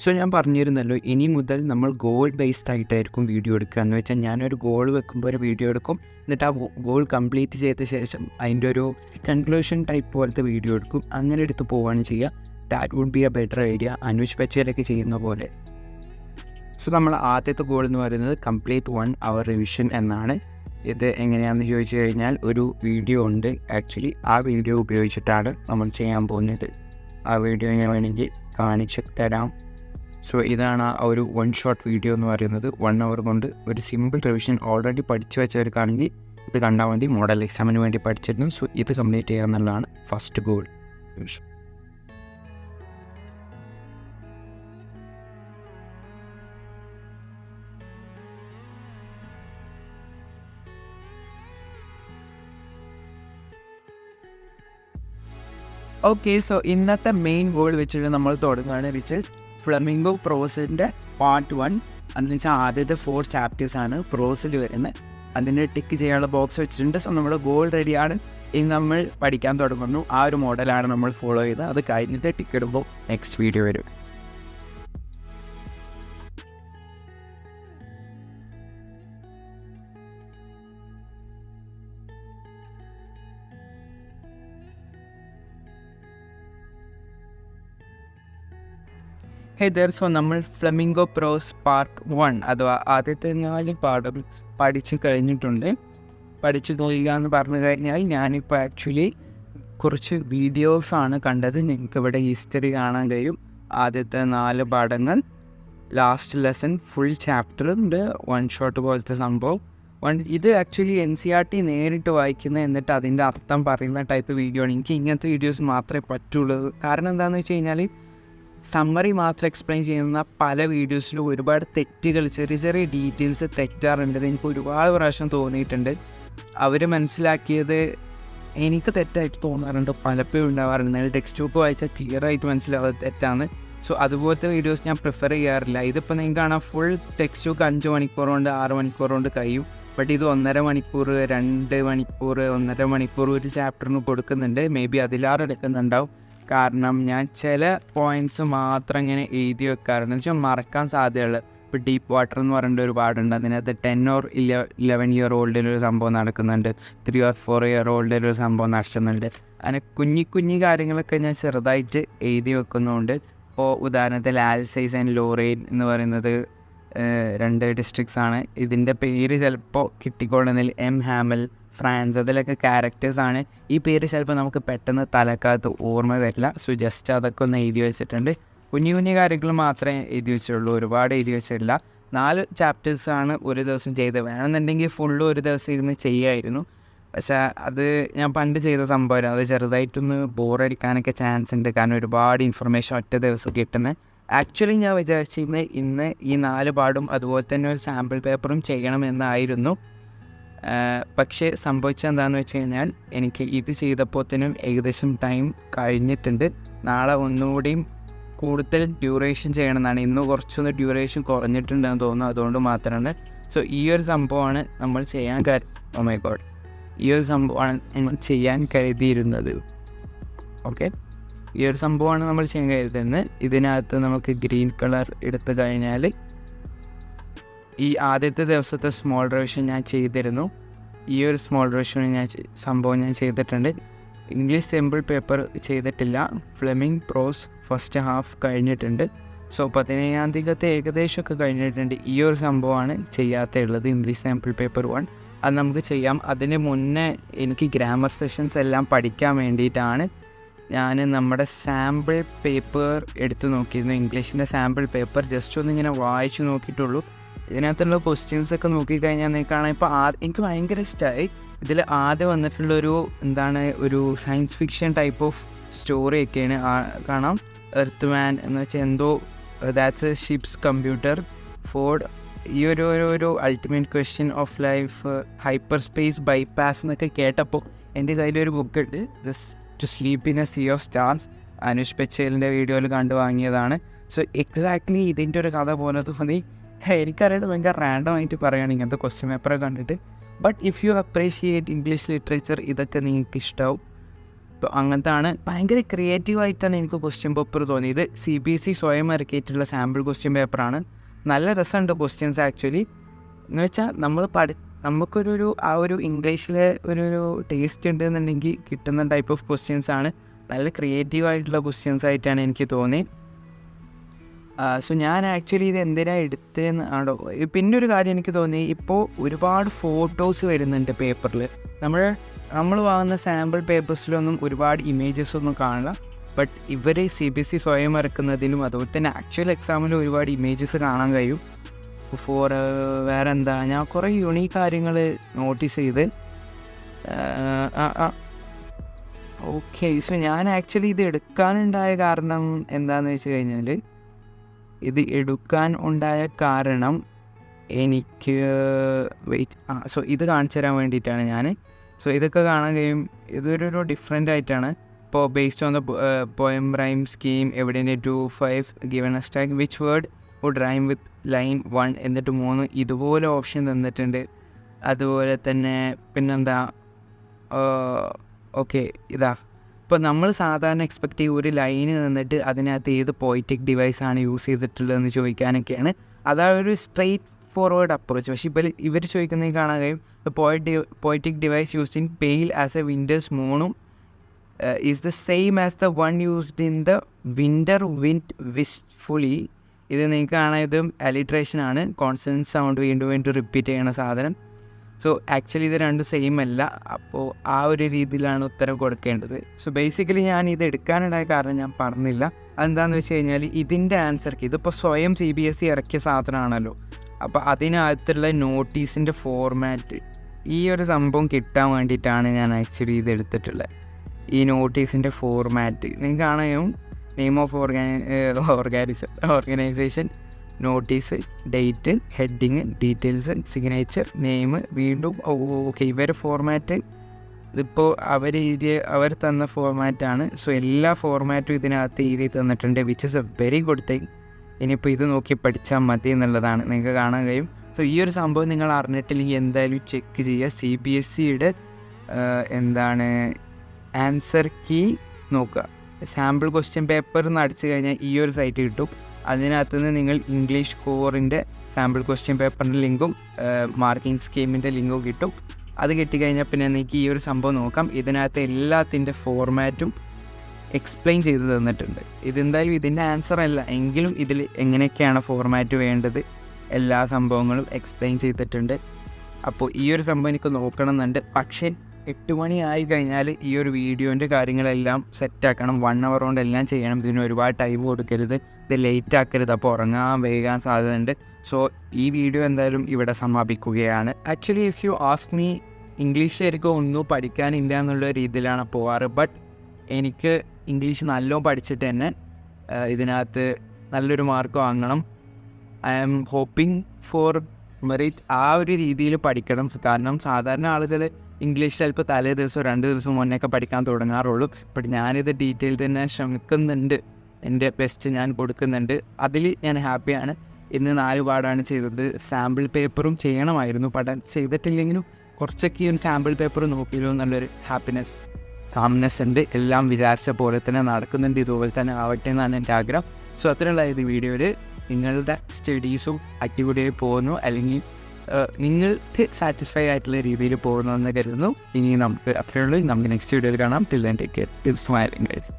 So ഞാൻ പറഞ്ഞിരുന്നല്ലോ, ഇനി മുതൽ നമ്മൾ ഗോൾ ബേസ്ഡ് ആയിട്ടായിരിക്കും വീഡിയോ എടുക്കുക. എന്ന് വെച്ചാൽ ഞാനൊരു ഗോൾ വെക്കുമ്പോൾ ഒരു വീഡിയോ എടുക്കും, എന്നിട്ട് ആ ഗോൾ കംപ്ലീറ്റ് ചെയ്ത ശേഷം അതിൻ്റെ ഒരു കൺക്ലൂഷൻ ടൈപ്പ് പോലത്തെ വീഡിയോ എടുക്കും. അങ്ങനെ എടുത്ത് പോവുകയാണ് ചെയ്യുക. That would be a better idea, Anuj പച്ചയിലൊക്കെ ചെയ്യുന്ന പോലെ. സോ നമ്മൾ ആദ്യത്തെ ഗോൾ എന്ന് പറയുന്നത് കംപ്ലീറ്റ് 1 hour റിവിഷൻ എന്നാണ്. ഇത് എങ്ങനെയാണെന്ന് ചോദിച്ചു കഴിഞ്ഞാൽ, ഒരു വീഡിയോ ഉണ്ട് ആക്ച്വലി. ആ വീഡിയോ ഉപയോഗിച്ചിട്ടാണ് നമ്മൾ ചെയ്യാൻ പോകുന്നത്. ആ വീഡിയോ ഞാൻ വേണമെങ്കിൽ കാണിച്ചു തരാം. സോ ഇതാണ് ആ ഒരു 1 shot വീഡിയോ എന്ന് പറയുന്നത്. 1 hour കൊണ്ട് ഒരു സിമ്പിൾ റിവിഷൻ ഓൾറെഡി പഠിച്ചു വെച്ചവർക്കാണെങ്കിൽ ഇത് കണ്ടാൽ മതി. മോഡൽ എക്സാമിന് വേണ്ടി പഠിച്ചിരുന്നു. സോ ഇത് കംപ്ലീറ്റ് ചെയ്യുക എന്നുള്ളതാണ് ഫസ്റ്റ് ഗോൾ. ഓക്കെ, സോ ഇന്നത്തെ മെയിൻ ഗോൾ വെച്ചിട്ട് നമ്മൾ തുടങ്ങുകയാണ്, വിച്ച് ഇസ് ഫ്ലമിംഗോ പ്രോസിൻ്റെ പാർട്ട് 1. അതെന്ന് വെച്ചാൽ ആദ്യത്തെ 4 chapters ആണ് പ്രോസിൽ വരുന്നത്. അതിന് ടിക്ക് ചെയ്യാനുള്ള ബോക്സ് വെച്ചിട്ടുണ്ട്. സോ നമ്മുടെ ഗോൾ റെഡിയാണ്. ഇനി നമ്മൾ പഠിക്കാൻ തുടങ്ങുന്നു. ആ ഒരു മോഡലാണ് നമ്മൾ ഫോളോ ചെയ്തത്. അത് കഴിഞ്ഞിട്ട് ടിക്ക് ഇടുമ്പോൾ നെക്സ്റ്റ് വീഡിയോ വരും. ഹെദർ, സോ നമ്മൾ ഫ്ലമിംഗോ പ്രോസ് പാർട്ട് 1 അഥവാ ആദ്യത്തെ 4 പാഠം പഠിച്ചു കഴിഞ്ഞിട്ടുണ്ട്. പഠിച്ചു നോക്കുക എന്ന് പറഞ്ഞു കഴിഞ്ഞാൽ, ഞാനിപ്പോൾ ആക്ച്വലി കുറച്ച് വീഡിയോസാണ് കണ്ടത്. നിങ്ങൾക്ക് ഇവിടെ ഹിസ്റ്ററി കാണാൻ കഴിയും. ആദ്യത്തെ 4 പാഠങ്ങൾ, ലാസ്റ്റ് ലെസൺ, ഫുൾ ചാപ്റ്റർ ഉണ്ട്, 1 shot പോലത്തെ സംഭവം. ഇത് ആക്ച്വലി NCERT നേരിട്ട് വായിക്കുന്ന, എന്നിട്ട് അതിൻ്റെ അർത്ഥം പറയുന്ന ടൈപ്പ് വീഡിയോ ആണ്. എനിക്ക് ഇങ്ങനത്തെ വീഡിയോസ് മാത്രമേ പറ്റുള്ളൂ. കാരണം എന്താണെന്ന് വെച്ച് കഴിഞ്ഞാൽ, സമ്മറി മാത്രം എക്സ്പ്ലെയിൻ ചെയ്യുന്ന പല വീഡിയോസിലും ഒരുപാട് തെറ്റുകൾ, ചെറിയ ചെറിയ ഡീറ്റെയിൽസ് തെറ്റാറുണ്ട്. എനിക്ക് ഒരുപാട് പ്രാവശ്യം തോന്നിയിട്ടുണ്ട്. അവർ മനസ്സിലാക്കിയത് എനിക്ക് തെറ്റായിട്ട് തോന്നാറുണ്ട്, പലപ്പോഴും ഉണ്ടാവാറുണ്ട്. എന്നാൽ ടെക്സ്റ്റ് ബുക്ക് വായിച്ചാൽ ക്ലിയർ ആയിട്ട് മനസ്സിലാവുന്നത് തെറ്റാണ്. സോ അതുപോലത്തെ വീഡിയോസ് ഞാൻ പ്രിഫർ ചെയ്യാറില്ല. ഇതിപ്പോൾ നിങ്ങൾക്ക് കാണാം, ഫുൾ ടെക്സ്റ്റ് ബുക്ക് 5 മണിക്കൂർ കൊണ്ട് 6 മണിക്കൂർ കൊണ്ട് കഴിയും. ബട്ട് ഇത് 1.5 മണിക്കൂർ, 2 മണിക്കൂർ, 1.5 മണിക്കൂർ ഒരു ചാപ്റ്ററിന് കൊടുക്കുന്നുണ്ട്. മേ ബി അതിലാറ് എടുക്കുന്നുണ്ടാവും. കാരണം ഞാൻ ചില പോയിൻറ്റ്സ് മാത്രം ഇങ്ങനെ എഴുതി വെക്കാറുണ്ട്. എന്ന് വെച്ചാൽ മറക്കാൻ സാധ്യതയുള്ളത്. ഇപ്പോൾ ഡീപ്പ് വാട്ടർ എന്ന് പറഞ്ഞിട്ട് ഒരു പാടുണ്ട്. അതിനകത്ത് 10 or 11 year oldലൊരു സംഭവം നടക്കുന്നുണ്ട്, 3 or 4 year oldലൊരു സംഭവം നടക്കുന്നുണ്ട്. അങ്ങനെ കുഞ്ഞി കാര്യങ്ങളൊക്കെ ഞാൻ ചെറുതായിട്ട് എഴുതി വെക്കുന്നുണ്ട്. ഇപ്പോൾ ഉദാഹരണത്തിൽ ആൽസൈസ് ആൻഡ് ലോറെയ്ൻ എന്ന് പറയുന്നത് 2 districts ആണ്. ഇതിൻ്റെ പേര് ചിലപ്പോൾ കിട്ടിക്കൊള്ളുന്നതിൽ ഹാമൽ, ഫ്രാൻസ്, അതിലൊക്കെ ക്യാരക്ടേഴ്സാണ്. ഈ പേര് ചിലപ്പോൾ നമുക്ക് പെട്ടെന്ന് തലക്കകത്ത് ഓർമ്മ വരില്ല. സോ ജസ്റ്റ് അതൊക്കെ ഒന്ന് എഴുതി വെച്ചിട്ടുണ്ട്. കുഞ്ഞു കാര്യങ്ങൾ മാത്രമേ എഴുതി വെച്ചുള്ളൂ, ഒരുപാട് എഴുതി വെച്ചിട്ടില്ല. 4 chapters ആണ് ഒരു ദിവസം ചെയ്തത്. വേണമെന്നുണ്ടെങ്കിൽ ഫുള്ള് ഒരു ദിവസം ഇരുന്ന് ചെയ്യുമായിരുന്നു. പക്ഷേ അത് ഞാൻ പണ്ട് ചെയ്ത സംഭവമായിരുന്നു. അത് ചെറുതായിട്ടൊന്ന് ബോറടിക്കാനൊക്കെ ചാൻസ് ഉണ്ട്. കാരണം ഒരുപാട് ഇൻഫർമേഷൻ ഒറ്റ ദിവസം കിട്ടുന്നത്. ആക്ച്വലി ഞാൻ വിചാരിച്ചിരുന്നത് ഇന്ന് ഈ 4 പാഠം അതുപോലെ തന്നെ ഒരു സാമ്പിൾ പേപ്പറും ചെയ്യണമെന്നായിരുന്നു. പക്ഷേ സംഭവിച്ചത് എന്താണെന്ന് വെച്ച് കഴിഞ്ഞാൽ, എനിക്ക് ഇത് ചെയ്തപ്പോഴത്തേനും ഏകദേശം ടൈം കഴിഞ്ഞിട്ടുണ്ട്. നാളെ ഒന്നുകൂടിയും കൂടുതൽ ഡ്യൂറേഷൻ ചെയ്യണമെന്നാണ്. ഇന്ന് കുറച്ചൊന്ന് ഡ്യൂറേഷൻ കുറഞ്ഞിട്ടുണ്ടെന്ന് തോന്നുന്നു. അതുകൊണ്ട് മാത്രമാണ്. സോ ഈ ഒരു സംഭവമാണ് നമ്മൾ ചെയ്യാൻ ഈ ഒരു സംഭവമാണ് നമ്മൾ ചെയ്യാൻ കരുതിയിരുന്നത്. ഓക്കെ, ഈ ഒരു സംഭവമാണ് നമ്മൾ ചെയ്യാൻ കരുതുന്നത്. ഇതിനകത്ത് നമുക്ക് ഗ്രീൻ കളർ എടുത്തു കഴിഞ്ഞാൽ, ഈ ആദ്യത്തെ ദിവസത്തെ സ്മോൾ റിവിഷൻ ഞാൻ ചെയ്തിരുന്നു. ഈ ഒരു സ്മോൾ റിവിഷൻ സംഭവം ഞാൻ ചെയ്തിട്ടുണ്ട്. ഇംഗ്ലീഷ് സിമ്പിൾ പേപ്പർ ചെയ്തിട്ടില്ല. ഫ്ലെമിംഗ് പ്രോസ് ഫസ്റ്റ് ഹാഫ് കഴിഞ്ഞിട്ടുണ്ട്. സോ 15-ാം തീയതി ഏകദേശമൊക്കെ കഴിഞ്ഞിട്ടുണ്ട്. ഈ ഒരു സംഭവമാണ് ചെയ്യാത്തുള്ളത്, ഇംഗ്ലീഷ് സാമ്പിൾ പേപ്പർ 1. അത് നമുക്ക് ചെയ്യാം. അതിന് മുന്നേ എനിക്ക് ഗ്രാമർ സെഷൻസ് എല്ലാം പഠിക്കാൻ വേണ്ടിയിട്ടാണ് ഞാൻ നമ്മുടെ സാമ്പിൾ പേപ്പർ എടുത്ത് നോക്കിയിരുന്നു. ഇംഗ്ലീഷിൻ്റെ സാമ്പിൾ പേപ്പർ ജസ്റ്റ് ഒന്ന് ഇങ്ങനെ വായിച്ച് നോക്കിയിട്ടുള്ളൂ. ഇതിനകത്തുള്ള ക്വസ്റ്റ്യൻസൊക്കെ നോക്കിക്കഴിഞ്ഞാൽ നിൽക്കുകയാണ്. ഇപ്പോൾ എനിക്ക് ഭയങ്കര ഇഷ്ടമായി. ഇതിൽ ആദ്യം വന്നിട്ടുള്ളൊരു ഒരു സയൻസ് ഫിക്ഷൻ ടൈപ്പ് ഓഫ് സ്റ്റോറിയൊക്കെയാണ് കാണാം. എർത്ത് മാൻ എന്ന് വെച്ചാൽ എന്തോ that's a ship's computer Ford. ഈ ഒരു ultimate question of life, hyper space bypass എന്നൊക്കെ കേട്ടപ്പോൾ എൻ്റെ കയ്യിലൊരു ബുക്കുണ്ട്, to sleep in a sea of stars. Anush പെച്ചേലിൻ്റെ വീഡിയോയിൽ കണ്ടു വാങ്ങിയതാണ്. സോ എക്സാക്ട്ലി ഇതിൻ്റെ ഒരു കഥ പോലെ തോന്നി. എനിക്കറിയാതെ ഭയങ്കര റാൻഡമായിട്ട് പറയുകയാണ് ഇങ്ങനത്തെ ക്വസ്റ്റ്യൻ പേപ്പറൊക്കെ കണ്ടിട്ട്. But if you appreciate English literature, ഇതൊക്കെ നിങ്ങൾക്ക് ഇഷ്ടമാവും. ഇപ്പോൾ അങ്ങനത്തെ ആണ്. ഭയങ്കര ക്രിയേറ്റീവായിട്ടാണ് എനിക്ക് ക്വസ്റ്റ്യൻ പേപ്പർ തോന്നിയത്. CBSE സ്വയം ഇറക്കിയിട്ടുള്ള സാമ്പിൾ ക്വസ്റ്റ്യൻ പേപ്പറാണ്. നല്ല രസമുണ്ട് ക്വസ്റ്റ്യൻസ് ആക്ച്വലി. എന്ന് വെച്ചാൽ നമുക്കൊരു ആ ഒരു ഇംഗ്ലീഷിലെ ഒരു ടേസ്റ്റ് ഉണ്ടെന്നുണ്ടെങ്കിൽ കിട്ടുന്ന ടൈപ്പ് ഓഫ് ക്വസ്റ്റ്യൻസ് ആണ്. നല്ല ക്രിയേറ്റീവായിട്ടുള്ള ക്വസ്റ്റ്യൻസ് ആയിട്ടാണ് എനിക്ക് തോന്നി. സോ ഞാൻ ആക്ച്വലി ഇത് എന്തിനാണ് എടുത്തതെന്ന് ആണോ. പിന്നെ ഒരു കാര്യം എനിക്ക് തോന്നി, ഇപ്പോൾ ഒരുപാട് ഫോട്ടോസ് വരുന്നുണ്ട് പേപ്പറിൽ. നമ്മൾ വാങ്ങുന്ന സാമ്പിൾ പേപ്പേഴ്സിലൊന്നും ഒരുപാട് ഇമേജസ് ഒന്നും കാണില്ല. ബട്ട് ഇവർ CBSE സ്വയം ഇറക്കുന്നതിലും അതുപോലെ തന്നെ ആക്ച്വൽ എക്സാമിലും ഒരുപാട് ഇമേജസ് കാണാൻ കഴിയും. വേറെ എന്താ, ഞാൻ കുറേ യുണീക്ക് കാര്യങ്ങൾ നോട്ടീസ് ചെയ്ത്. ഓക്കെ, സോ ഞാൻ ആക്ച്വലി ഇത് എടുക്കാനുണ്ടായ കാരണം എന്താണെന്ന് വെച്ച് കഴിഞ്ഞാൽ, എനിക്ക് സോ ഇത് കാണിച്ചു തരാൻ വേണ്ടിയിട്ടാണ് ഞാൻ. സോ ഇതൊക്കെ കാണാൻ കഴിയും. ഇതൊരു ഡിഫറെൻ്റ് ആയിട്ടാണ്. ഇപ്പോൾ based on the poem rhyme scheme evident 2-5 given a stack which word would rhyme with line 1 എന്നിട്ട് 3 ഇതുപോലെ ഓപ്ഷൻ തന്നിട്ടുണ്ട്. അതുപോലെ തന്നെ പിന്നെന്താ, ഓക്കെ ഇതാ. ഇപ്പോൾ നമ്മൾ സാധാരണ എക്സ്പെക്റ്റ് ചെയ്യും ഒരു ലൈന് നിന്നിട്ട് അതിനകത്ത് ഏത് പോയിറ്റിക് ഡിവൈസാണ് യൂസ് ചെയ്തിട്ടുള്ളതെന്ന് ചോദിക്കാനൊക്കെയാണ്. അതാണ് ഒരു സ്ട്രെയിറ്റ് ഫോർവേഡ് അപ്രോച്ച്. പക്ഷേ ഇവർ ചോദിക്കുന്നത് കാണാൻ കഴിയും, poetic device used in pale as a winter's മൂണും is the same as the one used in the winter wind wishfully. ഇത് നിങ്ങൾക്ക് കാണാൻ ഇതും അലിട്രേഷനാണ്, കോൺസണൻറ്റ് സൗണ്ട് വീണ്ടും റിപ്പീറ്റ് ചെയ്യണ സാധനം. സോ ആക്ച്വലി ഇത് രണ്ടും സെയിം അല്ല. അപ്പോൾ ആ ഒരു രീതിയിലാണ് ഉത്തരം കൊടുക്കേണ്ടത്. സോ ബേസിക്കലി ഞാൻ ഇത് എടുക്കാനുണ്ടായ കാരണം ഞാൻ പറഞ്ഞില്ല. അതെന്താണെന്ന് വെച്ച് കഴിഞ്ഞാൽ, ഇതിൻ്റെ ആൻസർക്ക് ഇതിപ്പോൾ സ്വയം CBSE ഇറക്കിയ സാധനമാണല്ലോ. അപ്പോൾ അതിനകത്തുള്ള നോട്ടീസിൻ്റെ ഫോർമാറ്റ്, ഈ ഒരു സംഭവം കിട്ടാൻ വേണ്ടിയിട്ടാണ് ഞാൻ ആക്ച്വലി ഇത് എടുത്തിട്ടുള്ളത്. ഈ നോട്ടീസിൻ്റെ ഫോർമാറ്റ് നിങ്ങൾക്ക് കാണാനും, name of organisation, notice, date, heading, details, signature, name, വീണ്ടും ഓക്കെ. ഇവരെ ഫോർമാറ്റ് ഇതിപ്പോൾ അവർ തന്ന ഫോർമാറ്റാണ്. സോ എല്ലാ ഫോർമാറ്റും ഇതിനകത്ത് എഴുതി തന്നിട്ടുണ്ട്, which is A very good thing. ഇനിയിപ്പോൾ ഇത് നോക്കി പഠിച്ചാൽ മതി എന്നുള്ളതാണ് നിങ്ങൾക്ക് കാണാൻ കഴിയും. സോ ഈ ഒരു സംഭവം നിങ്ങൾ അറിഞ്ഞിട്ടില്ലെങ്കിൽ എന്തായാലും ചെക്ക് ചെയ്യുക. CBSEയുടെ ആൻസർ കീ നോക്കുക. സാമ്പിൾ ക്വസ്റ്റ്യൻ പേപ്പർ എന്ന് അടിച്ചു കഴിഞ്ഞാൽ ഈ ഒരു സൈറ്റ് കിട്ടും. അതിനകത്ത് നിന്ന് നിങ്ങൾ ഇംഗ്ലീഷ് കോറിൻ്റെ സാമ്പിൾ ക്വസ്റ്റ്യൻ പേപ്പറിൻ്റെ ലിങ്കും മാർക്കിംഗ് സ്കീമിൻ്റെ ലിങ്കും കിട്ടും. അത് കിട്ടിക്കഴിഞ്ഞാൽ പിന്നെ നിങ്ങൾക്ക് ഈ ഒരു സംഭവം നോക്കാം. ഇതിനകത്ത് എല്ലാത്തിൻ്റെ ഫോർമാറ്റും എക്സ്പ്ലെയിൻ ചെയ്ത് തന്നിട്ടുണ്ട്. ഇതെന്തായാലും ഇതിൻ്റെ ആൻസർ അല്ല എങ്കിലും ഇതിൽ എങ്ങനെയൊക്കെയാണ് ഫോർമാറ്റ് വേണ്ടത് എല്ലാ സംഭവങ്ങളും എക്സ്പ്ലെയിൻ ചെയ്തിട്ടുണ്ട്. അപ്പോൾ ഈ ഒരു സംഭവം എനിക്ക് നോക്കണം എന്നുണ്ട്. പക്ഷേ 8 മണി ആയി കഴിഞ്ഞാൽ ഈ ഒരു വീഡിയോൻ്റെ കാര്യങ്ങളെല്ലാം സെറ്റാക്കണം. 1 hour കൊണ്ട് എല്ലാം ചെയ്യണം. ഇതിന് ഒരുപാട് ടൈം കൊടുക്കരുത്, ഇത് ലേറ്റ് ആക്കരുത്. അപ്പോൾ വൈകാൻ സാധ്യതയുണ്ട്. സോ ഈ വീഡിയോ എന്തായാലും ഇവിടെ സമാപിക്കുകയാണ്. Actually if you ask me, English ശരിക്കും ഒന്നും പഠിക്കാനില്ല എന്നുള്ള രീതിയിലാണ് പോവാറ്. ബട്ട് എനിക്ക് ഇംഗ്ലീഷ് നല്ലോണം പഠിച്ചിട്ട് തന്നെ ഇതിനകത്ത് നല്ലൊരു മാർക്ക് വാങ്ങണം. I am hoping for merit. ആ ഒരു രീതിയിൽ പഠിക്കണം. കാരണം സാധാരണ ആളുകൾ ഇംഗ്ലീഷ് ചിലപ്പോൾ തലേ ദിവസം 2 ദിവസം മുന്നേയൊക്കെ പഠിക്കാൻ തുടങ്ങാറുള്ളൂ. ബട്ട് ഞാനിത് ഡീറ്റെയിൽ തന്നെ ശ്രമിക്കുന്നുണ്ട്, എൻ്റെ ബെസ്റ്റ് ഞാൻ കൊടുക്കുന്നുണ്ട്. അതിൽ ഞാൻ ഹാപ്പിയാണ്. ഇന്ന് 4 പാടാണ് ചെയ്തത്. സാമ്പിൾ പേപ്പറും ചെയ്യണമായിരുന്നു, ചെയ്തിട്ടില്ലെങ്കിലും കുറച്ചൊക്കെ ഈ ഒരു സാമ്പിൾ പേപ്പർ നോക്കിയല്ലോ എന്നുള്ളൊരു കാംനെസ് ഉണ്ട്. എല്ലാം വിചാരിച്ച പോലെ തന്നെ നടക്കുന്നുണ്ട്, ഇതുപോലെ തന്നെ ആവട്ടെ എന്നാണ് എൻ്റെ ആഗ്രഹം. സോ അത്രയുള്ള ഇത് വീഡിയോയിൽ നിങ്ങളുടെ സ്റ്റഡീസും അടിപൊളിയായി പോകുന്നു, അല്ലെങ്കിൽ നിങ്ങൾക്ക് സാറ്റിസ്ഫൈ ആയിട്ടുള്ള രീതിയിൽ പോകുന്നു എന്ന് കരുതുന്നു. ഇനി നമുക്ക് അത്രയുള്ളൂ. നമുക്ക് നെക്സ്റ്റ് വീഡിയോയിൽ കാണാം. Till then take care, keep smiling guys.